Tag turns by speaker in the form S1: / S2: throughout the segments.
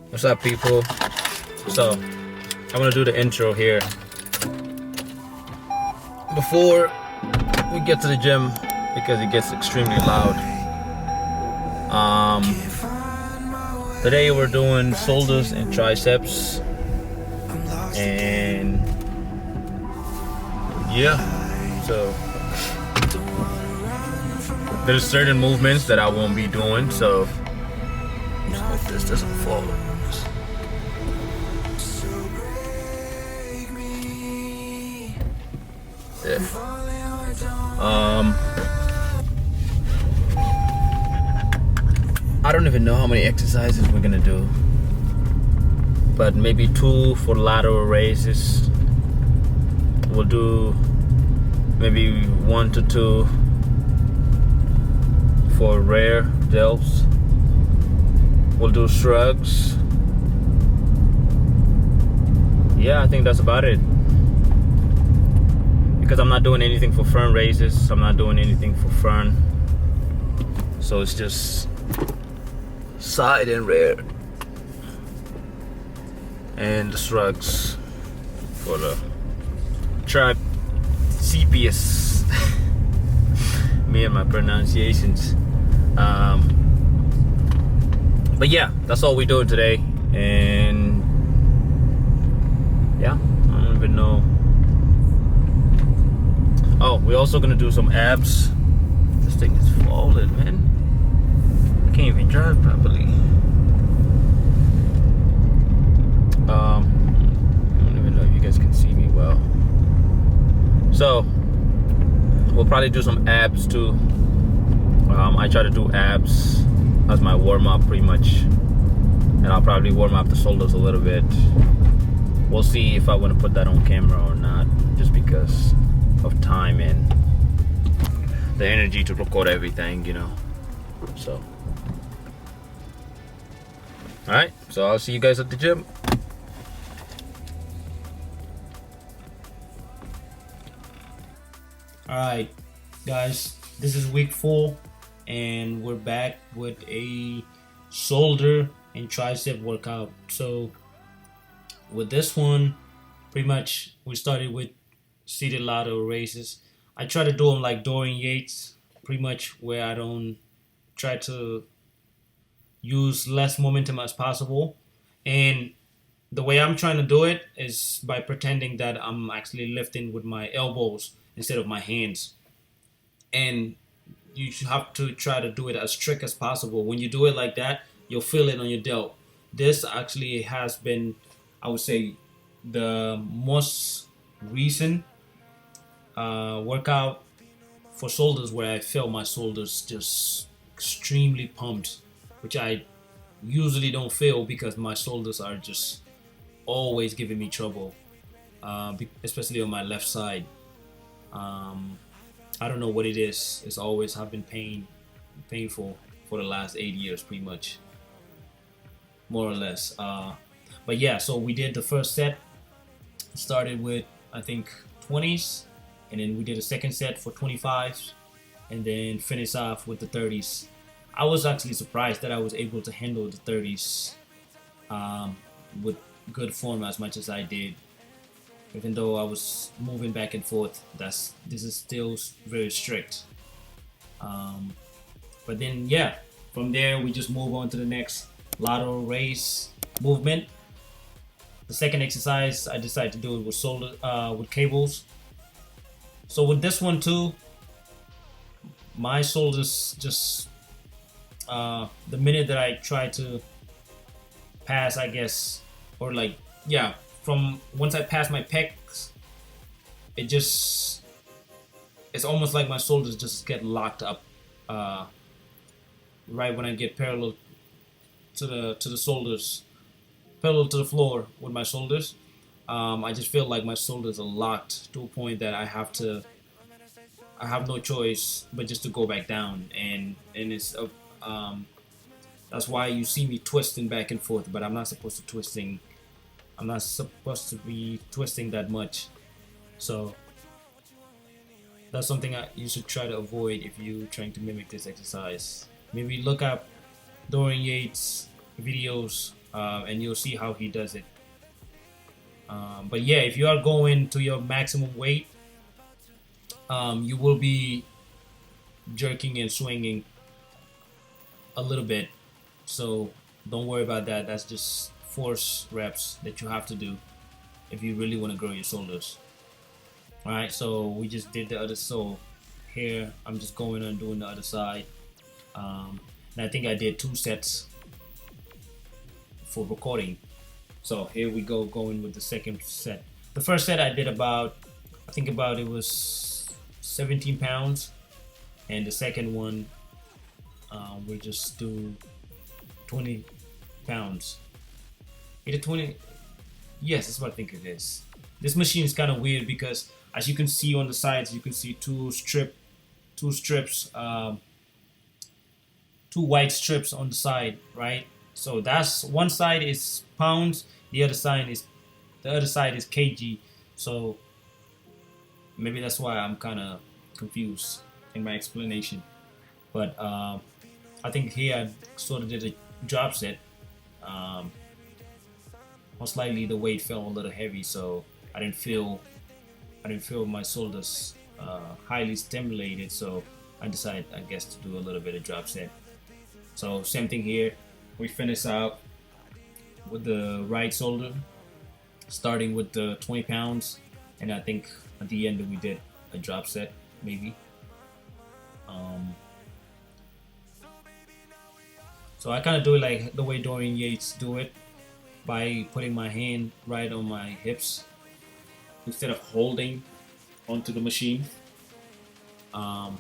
S1: What's up, people? So, I'm gonna do the intro here. Before we get to the gym, because it gets extremely loud. Today we're doing shoulders and triceps, and yeah, so there's certain movements that I won't be doing. So hope this doesn't fall. Yeah. I don't even know how many exercises we're gonna do, but maybe 2 for lateral raises. We'll do maybe 1 to 2 for rear delts. We'll do shrugs. Yeah, I think that's about it. Because I'm not doing anything for front raises, I'm not doing anything for front. So it's just side and rear. And the shrugs for the Triceps. Me and my pronunciations. But yeah, that's all we're doing today. And yeah, I don't even know. Oh, we're also gonna do some abs. This thing is falling, man. I can't even drive properly. I don't even know if you guys can see me well. So we'll probably do some abs too. I try to do abs as my warm-up pretty much, and I'll probably warm up the shoulders a little bit. We'll see if I want to put that on camera or not, just because of time and the energy to record everything, you know. So alright, so I'll see you guys at the gym. Alright guys, this is week 4 and we're back with a shoulder and tricep workout. So with this one, pretty much we started with seated lateral raises. I try to do them like Dorian Yates, pretty much where I don't try to use less momentum as possible. And the way I'm trying to do it is by pretending that I'm actually lifting with my elbows instead of my hands. And you have to try to do it as strict as possible. When you do it like that, you'll feel it on your delt. This actually has been, I would say, the most recent workout for shoulders where I feel my shoulders just extremely pumped, which I usually don't feel because my shoulders are just always giving me trouble, especially on my left side. I don't know what it is. It's always have been painful for the last 8 years, pretty much, more or less. But yeah, so we did the first set. Started with I think 20s, and then we did a second set for 25s, and then finished off with the 30s. I was actually surprised that I was able to handle the 30s with good form as much as I did. Even though I was moving back and forth, this is still very strict. But then yeah, from there we just move on to the next lateral raise movement. The second exercise I decided to do it with shoulder with cables. So with this one too, my shoulders just the minute that I try to pass, I guess, or like yeah, from once I pass my pecs, it's almost like my shoulders just get locked up right when I get parallel to the shoulders, parallel to the floor with my shoulders. I just feel like my shoulders are locked to a point that I have no choice but just to go back down, and it's that's why you see me twisting back and forth, but I'm not supposed to be twisting that much. So that's something you should try to avoid if you're trying to mimic this exercise. Maybe look up Dorian Yates videos and you'll see how he does it. But yeah, if you are going to your maximum weight, you will be jerking and swinging a little bit. So don't worry about that. That's just force reps that you have to do if you really want to grow your shoulders. All right, so we just did the other. So here I'm just going and doing the other side. And I think I did 2 sets for recording. So here we go, going with the second set. The first set I did about, I think about it was 17 pounds, and the second one we'll just do 20 pounds. Either 20, yes, that's what I think it is. This machine is kind of weird because, as you can see on the sides, you can see two strips, two white strips on the side, right? So that's one side is pounds, the other side is kg. So maybe that's why I'm kind of confused in my explanation. But I think here I sort of did a drop set. Um, Most likely the weight felt a little heavy, so I didn't feel my shoulders highly stimulated. So I decided, I guess, to do a little bit of drop set. So same thing here. We finish out with the right shoulder, starting with the 20 pounds, and I think at the end we did a drop set, maybe. So I kind of do it like the way Dorian Yates do it, by putting my hand right on my hips instead of holding onto the machine. Um,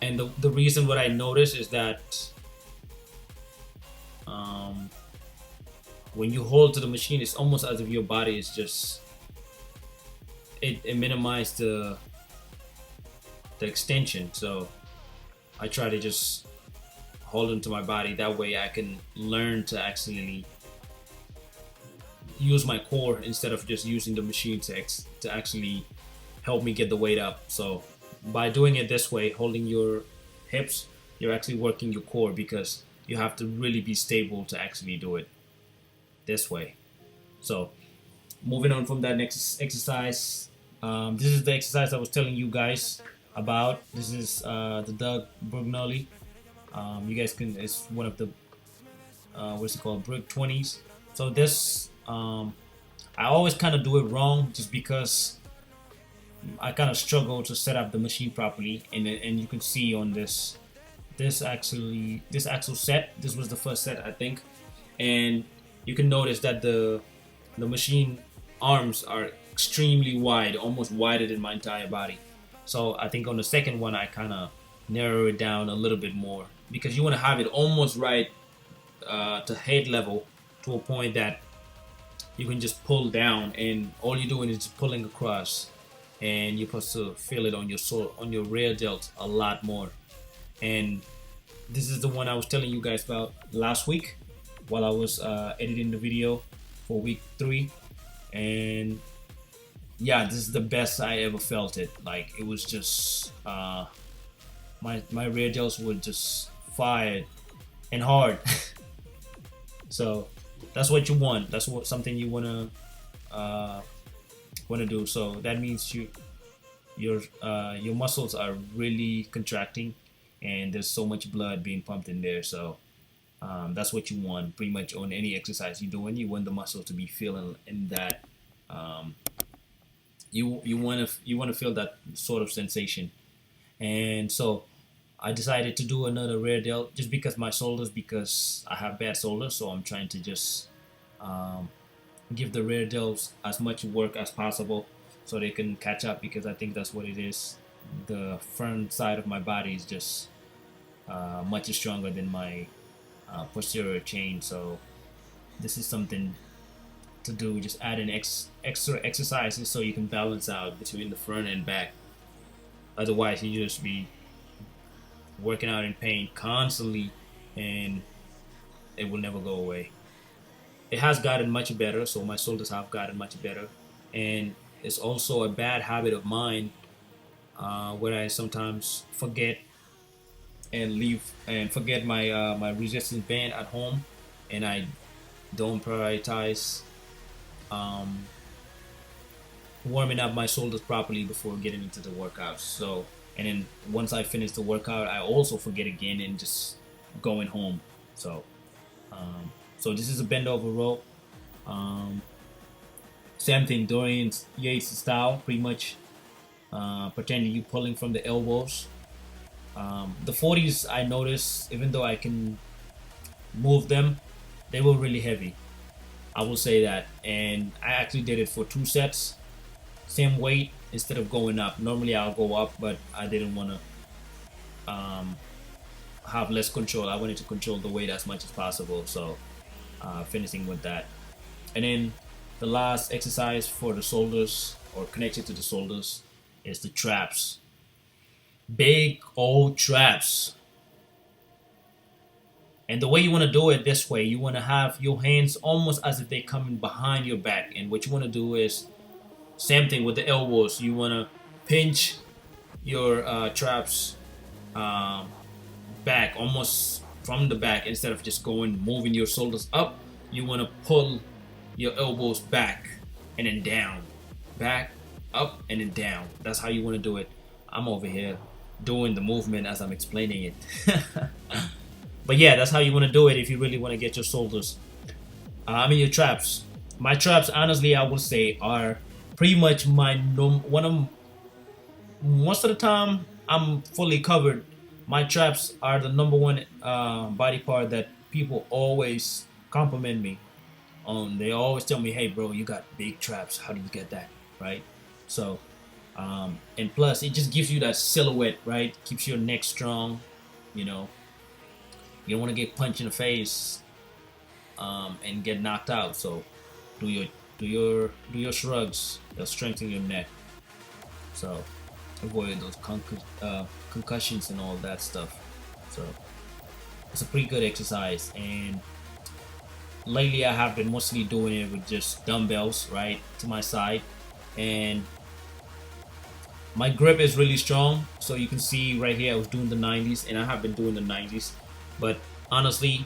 S1: and the reason what I notice is that um, when you hold to the machine, it's almost as if your body is just, it minimizes the extension. So I try to just hold into my body. That way I can learn to actually use my core instead of just using the machine to actually help me get the weight up. So by doing it this way, holding your hips, you're actually working your core, because you have to really be stable to actually do it this way. So moving on from that next exercise, this is the exercise I was telling you guys about. This is the Doug Brugnoli. You guys can, it's one of the what's it called, brick 20s. So this I always kind of do it wrong, just because I kind of struggle to set up the machine properly. And you can see on this actual set, this was the first set, I think, and you can notice that the machine arms are extremely wide, almost wider than my entire body. So I think on the second one I kind of narrow it down a little bit more, because you want to have it almost right to head level, to a point that you can just pull down, and all you're doing is just pulling across, and you're supposed to feel it on your rear delt a lot more. And this is the one I was telling you guys about last week while I was editing the video for week 3. And yeah, this is the best I ever felt it. Like, it was just my rear delts were just fired and hard. So that's what you want. That's what something you wanna do. So that means your muscles are really contracting, and there's so much blood being pumped in there. So that's what you want pretty much on any exercise you're doing. You want the muscle to be feeling in that. You want to feel that sort of sensation. And so I decided to do another rear delt, just because because I have bad shoulders. So I'm trying to just give the rear delts as much work as possible, so they can catch up, because I think that's what it is. The front side of my body is just much stronger than my posterior chain. So this is something to do. Just add in extra exercises so you can balance out between the front and back. Otherwise, you just be working out in pain constantly, and it will never go away. It has gotten much better, so my shoulders have gotten much better. And it's also a bad habit of mine, where I sometimes forget and leave and forget my my resistance band at home, and I don't prioritize um, warming up my shoulders properly before getting into the workout. So, and then once I finish the workout, I also forget again and just going home. So, um, so this is a bend over row. Um, Same thing, Dorian Yates style, pretty much. Pretending you pulling from the elbows. The 40s, I noticed, even though I can move them, they were really heavy. I will say that, and I actually did it for 2 sets, same weight instead of going up. Normally I'll go up, but I didn't want to have less control. I wanted to control the weight as much as possible, so finishing with that. And then the last exercise for the shoulders or connected to the shoulders is the traps. Big old traps. And the way you want to do it this way, you want to have your hands almost as if they're coming behind your back. And what you want to do is same thing with the elbows. You want to pinch your traps um, back, almost from the back, instead of just going moving your shoulders up. You want to pull your elbows back and then down, back, up, and then down. That's how you want to do it. I'm over here doing the movement as I'm explaining it. But yeah, that's how you want to do it if you really want to get your shoulders. Your traps. My traps, honestly, I would say are pretty much my one of most of the time I'm fully covered. My traps are the number one body part that people always compliment me on. They always tell me, "Hey, bro, you got big traps. How do you get that?" Right? So, and plus, it just gives you that silhouette, right? Keeps your neck strong. You know, you don't want to get punched in the face and get knocked out. So, do your do your shrugs. They'll strengthen your neck. So, avoid those concussions and all that stuff. So, it's a pretty good exercise. And lately, I have been mostly doing it with just dumbbells, right, to my side, and my grip is really strong. So you can see right here, I was doing the 90s, and I have been doing the 90s. But honestly,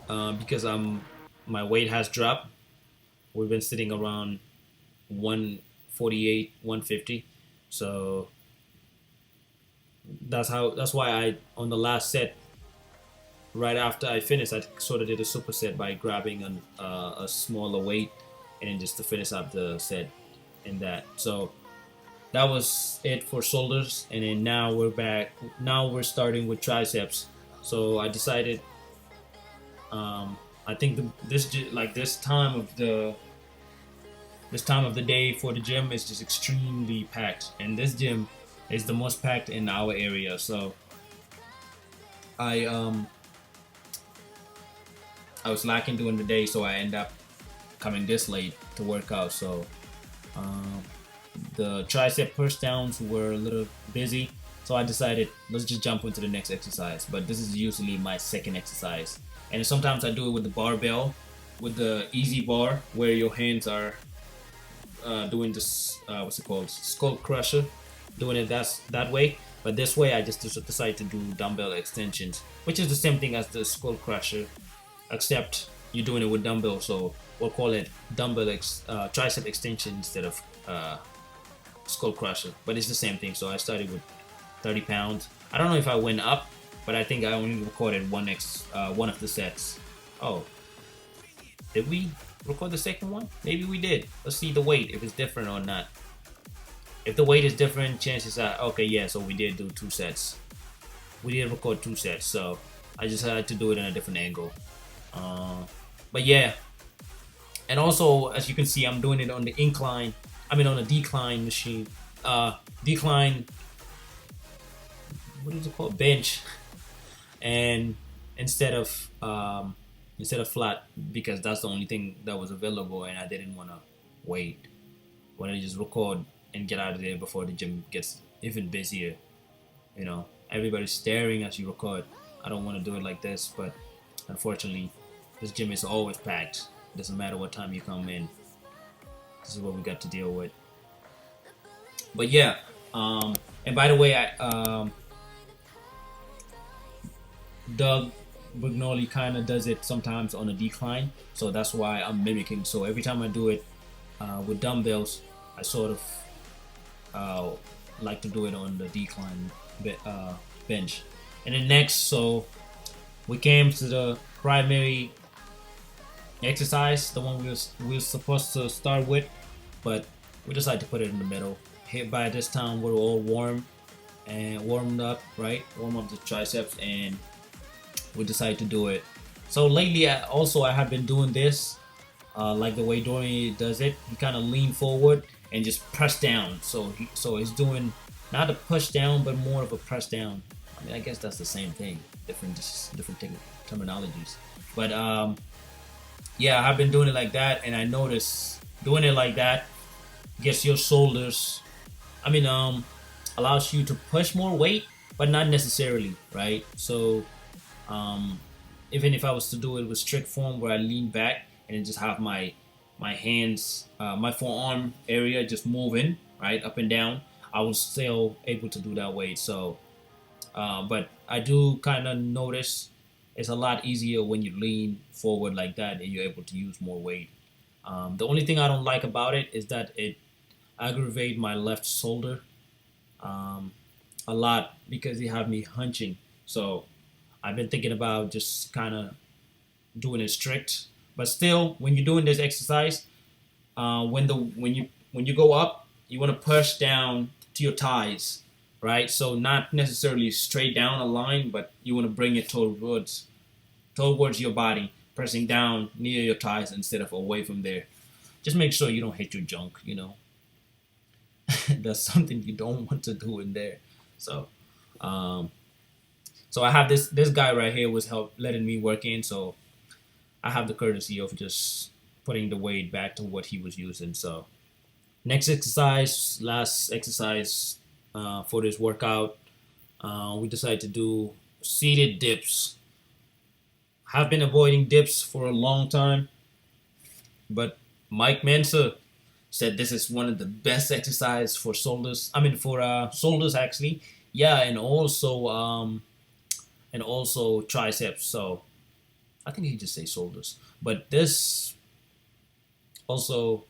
S1: because my weight has dropped, we've been sitting around 148, 150. So that's why I on the last set, right after I finished, I sort of did a superset by grabbing a smaller weight and then just to finish up the set in that. So that was it for shoulders, and then now we're back. Now we're starting with triceps. So I decided, I think this time of the day for the gym is just extremely packed, and this gym is the most packed in our area. So I um I was lacking during the day, so I end up coming this late to work out. So um, the tricep push downs were a little busy, so I decided let's just jump into the next exercise. But this is usually my second exercise, and sometimes I do it with the barbell, with the easy bar, where your hands are doing this what's it called, skull crusher, doing it that way. But this way, I just decided to do dumbbell extensions, which is the same thing as the skull crusher, except you're doing it with dumbbells. So we'll call it tricep extension instead of skull crusher. But it's the same thing. So I started with 30 pounds. I don't know if I went up, but I think I only recorded one of the sets. Oh, did we record the second one? Maybe we did. Let's see the weight, if it's different or not. If the weight is different, chances are okay. Yeah, so we did do 2 sets. We did record 2 sets, so I just had to do it in a different angle. But yeah, and also as you can see, I'm doing it on the incline. I mean on a decline machine. Decline. What is it called? Bench. And instead of flat, because that's the only thing that was available, and I didn't want to wait. Want to just record and get out of there before the gym gets even busier. You know, everybody's staring as you record. I don't want to do it like this, but unfortunately, this gym is always packed. Doesn't matter what time you come in. This is what we got to deal with. But yeah, and by the way, Doug Brignoli kind of does it sometimes on a decline, so that's why I'm mimicking. So every time I do it with dumbbells, I sort of uh, like to do it on the decline bench. And then next, so we came to the primary exercise, the one we were supposed to start with, but we decided to put it in the middle. Here by this time we're all warmed up, right? Warm up the triceps, and we decided to do it. So lately, I have been doing this, like the way Dorian does it. He kind of lean forward and just press down. So he's doing not a push down, but more of a press down. I mean, I guess that's the same thing, different terminologies. But yeah, I've been doing it like that, and I notice doing it like that gets your shoulders. I mean, allows you to push more weight, but not necessarily, right? So even if I was to do it with strict form, where I lean back and then just have my hands, my forearm area just moving right up and down, I was still able to do that weight. So, but I do kind of notice it's a lot easier when you lean forward like that and you're able to use more weight. The only thing I don't like about it is that it aggravates my left shoulder a lot because it have me hunching. So I've been thinking about just kind of doing it strict. But still, when you're doing this exercise, when you go up, you want to push down to your thighs, right? So not necessarily straight down a line, but you want to bring it towards your body, pressing down near your thighs instead of away from there. Just make sure you don't hit your junk. That's something you don't want to do in there. So, so I have this guy right here was letting me work in, so I have the courtesy of just putting the weight back to what he was using. So next exercise, last exercise for this workout, we decided to do seated dips. I've been avoiding dips for a long time, but Mike Mensa said this is one of the best exercise for shoulders. I mean for shoulders actually, yeah, and also triceps. So I think he just say shoulders, but this also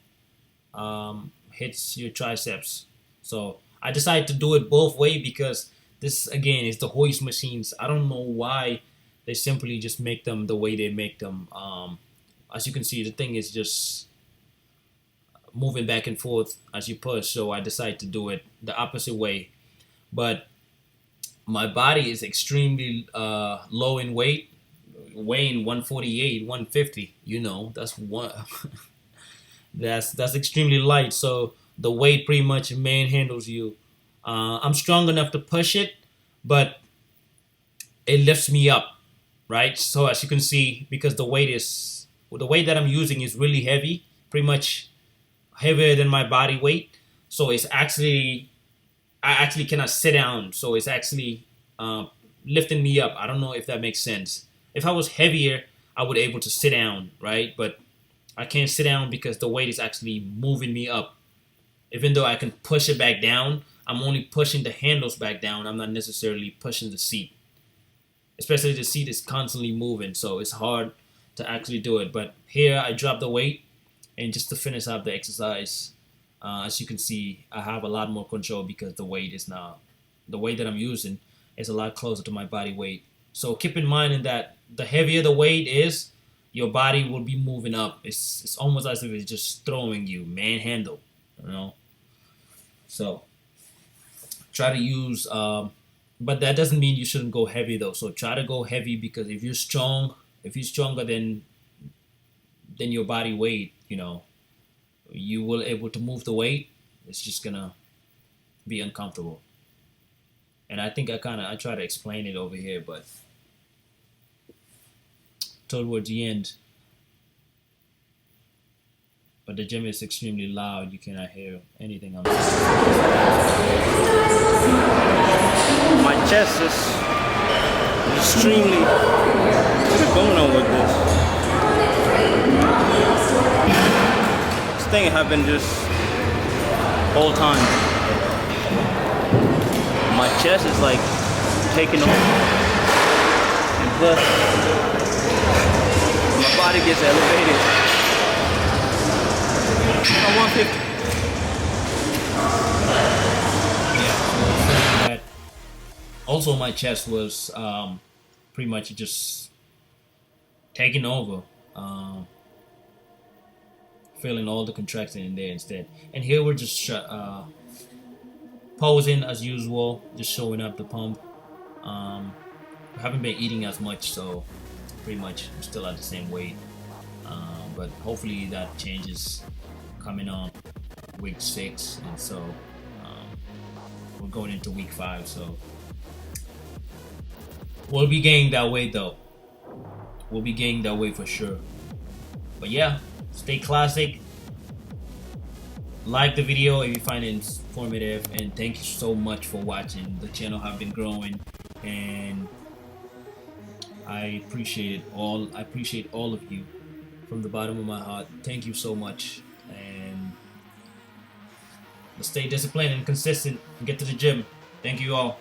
S1: hits your triceps. So I decided to do it both way because this again is the hoist machines. I don't know why they simply just make them the way they make them. As you can see, the thing is just moving back and forth as you push. So I decided to do it the opposite way. But my body is extremely low in weight, weighing 148, 150. That's one. that's extremely light. So the weight pretty much manhandles you. I'm strong enough to push it, but it lifts me up, right? So as you can see, because the weight that I'm using is really heavy, pretty much heavier than my body weight. So I actually cannot sit down. So it's actually lifting me up. I don't know if that makes sense. If I was heavier, I would be able to sit down, right? But I can't sit down because the weight is actually moving me up. Even though I can push it back down, I'm only pushing the handles back down. I'm not necessarily pushing the seat. Especially the seat is constantly moving, so it's hard to actually do it. But here I drop the weight, and just to finish up the exercise, as you can see, I have a lot more control because the weight that I'm using is a lot closer to my body weight. So keep in mind in that the heavier the weight is, your body will be moving up. It's almost as if it's just throwing you, manhandle, So try to use, but that doesn't mean you shouldn't go heavy though. So try to go heavy because if you're stronger than your body weight, you will able to move the weight. It's just gonna be uncomfortable. And I think I try to explain it over here, but towards the end. But the gym is extremely loud. You cannot hear anything I'm saying. My chest is extremely... What's going on with this? This thing happened just whole time. My chest is like taking over.
S2: Look, my body gets elevated. I'm 150.
S1: Yeah, so saying that also my chest was pretty much just taking over, um, feeling all the contraction in there instead. And here we're just posing as usual, just showing up the pump. Um, we haven't been eating as much, so pretty much we're still at the same weight. But hopefully that changes coming on week 6, and so um, we're going into week 5. So we'll be gaining that weight though. We'll be gaining that weight for sure. But yeah, stay classic. Like the video if you find it informative, and thank you so much for watching. The channel have been growing, and I appreciate it all. I appreciate all of you from the bottom of my heart. Thank you so much, and let's stay disciplined and consistent and get to the gym. Thank you all.